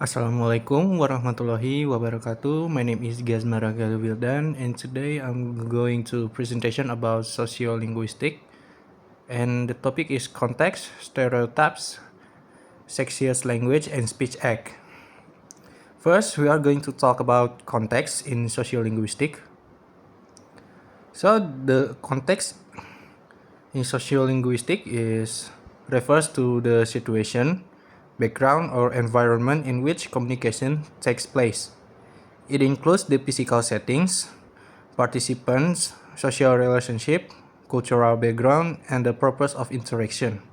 Assalamualaikum warahmatullahi wabarakatuh. My name is Gazmara Galubildan, and today I'm going to presentation about sociolinguistic, and the topic is context, stereotypes, sexist language, and speech act. First, we are going to talk about context in sociolinguistic. So the context in sociolinguistic refers to the situation, background, or environment in which communication takes place. It includes the physical settings, participants, social relationship, cultural background, and the purpose of interaction.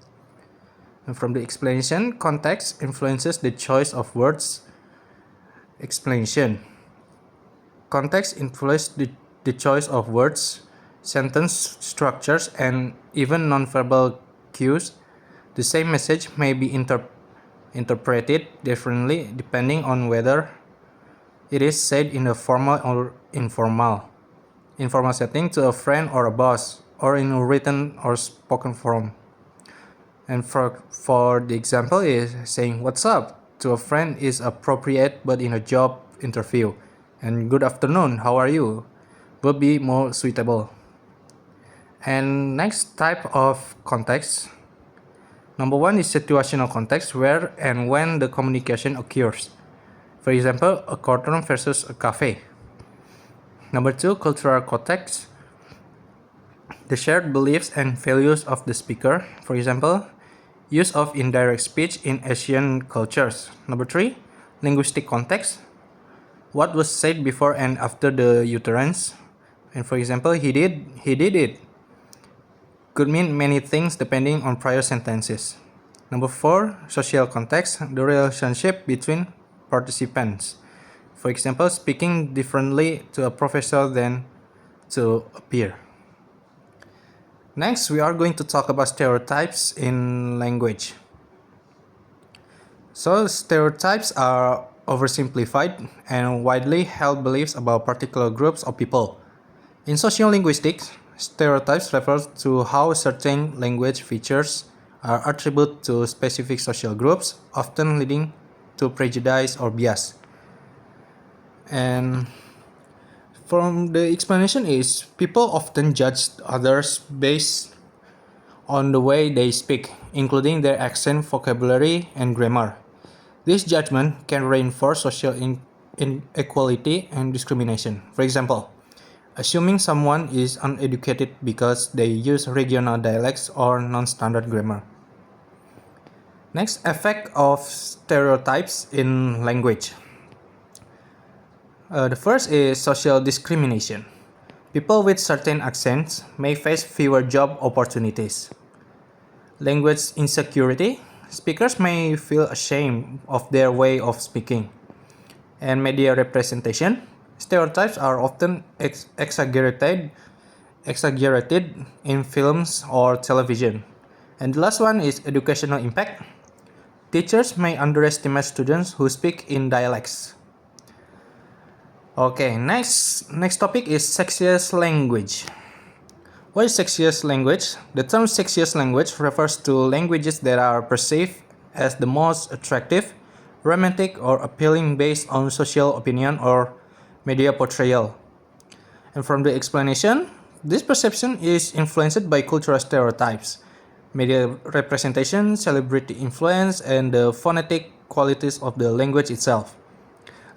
And from the explanation, context influences the choice of words. Explanation. Context influences the choice of words, sentence structures, and even nonverbal cues. The same message may be interpreted differently depending on whether it is said in a formal or informal setting to a friend or a boss, or in a written or spoken form. And for the example is saying "What's up?" to a friend is appropriate, but in a job interview, and "Good afternoon, how are you?" would be more suitable. And next type of context. Number one is situational context, where and when the communication occurs. For example, a courtroom versus a cafe. Number two, cultural context, the shared beliefs and values of the speaker. For example, use of indirect speech in Asian cultures. Number three, linguistic context, what was said before and after the utterance. And for example, he did it, could mean many things depending on prior sentences. Number four, social context, the relationship between participants. For example, speaking differently to a professor than to a peer. Next, we are going to talk about stereotypes in language. So, stereotypes are oversimplified and widely held beliefs about particular groups of people. In sociolinguistics, stereotypes refer to how certain language features are attributed to specific social groups, often leading to prejudice or bias. And from the explanation is, people often judge others based on the way they speak, including their accent, vocabulary, and grammar. This judgment can reinforce social inequality and discrimination. For example, assuming someone is uneducated because they use regional dialects or non-standard grammar. Next, effect of stereotypes in language. The first is social discrimination. People with certain accents may face fewer job opportunities. Language insecurity. Speakers may feel ashamed of their way of speaking. And media representation. Stereotypes are often exaggerated in films or television. And the last one is educational impact. Teachers may underestimate students who speak in dialects. Okay, next topic is sexist language. What is sexist language? The term sexist language refers to languages that are perceived as the most attractive, romantic, or appealing based on social opinion or media portrayal. And from the explanation, this perception is influenced by cultural stereotypes, media representation, celebrity influence, and the phonetic qualities of the language itself.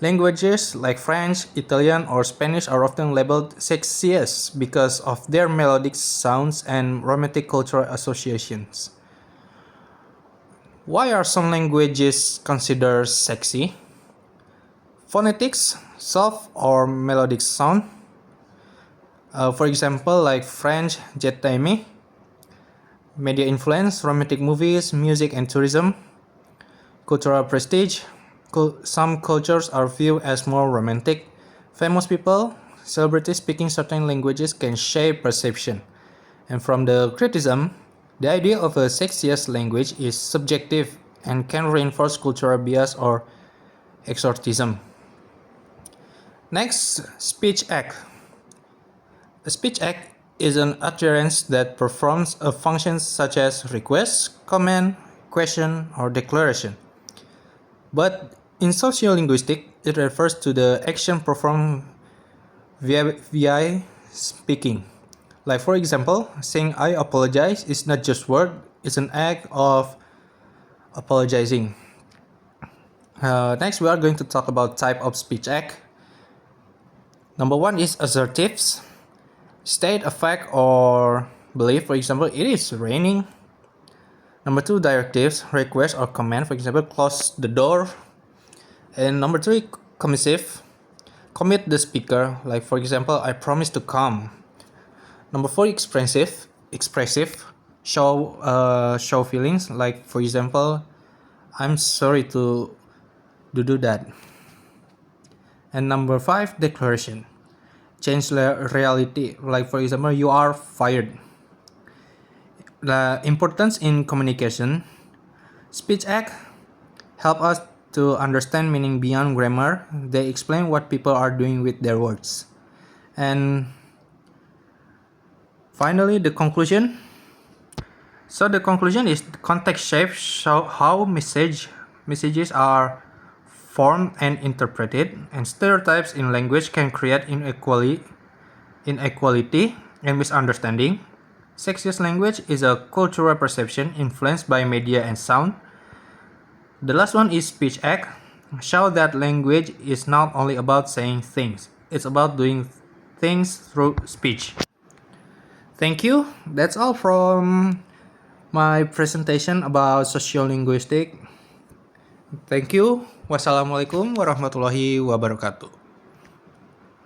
Languages like French, Italian, or Spanish are often labeled sexist because of their melodic sounds and romantic cultural associations. Why are some languages considered sexy? Phonetics, soft or melodic sound. For example, like French, jet aimé. Media influence, romantic movies, music and tourism. Cultural prestige. Some cultures are viewed as more romantic. Famous people, celebrities speaking certain languages can shape perception. And from the criticism, the idea of a sexiest language is subjective and can reinforce cultural bias or exotism. Next, speech act. A speech act is an utterance that performs a function such as request, comment, question, or declaration. But In sociolinguistics, it refers to the action performed via speaking. Like for example, saying I apologize is not just word, it's an act of apologizing. Next, we are going to talk about type of speech act. Number one is assertives. State a fact or belief, for example, it is raining. Number two, directives, request or command, for example, close the door. And number three, commissive, commit the speaker, like for example, I promise to come. Number four, expressive, show feelings, like for example, I'm sorry to do that. And number five, declaration, change the reality, like for example, you are fired. The importance in communication, speech act help us to understand meaning beyond grammar. They explain what people are doing with their words. And finally, the conclusion. So the conclusion is context shapes how messages are formed and interpreted, and stereotypes in language can create inequality and misunderstanding. Sexist language is a cultural perception influenced by media and sound. The last one is speech act. Show that language is not only about saying things, it's about doing things through speech. Thank you. That's all from my presentation about sociolinguistic. Thank you. Wassalamualaikum warahmatullahi wabarakatuh.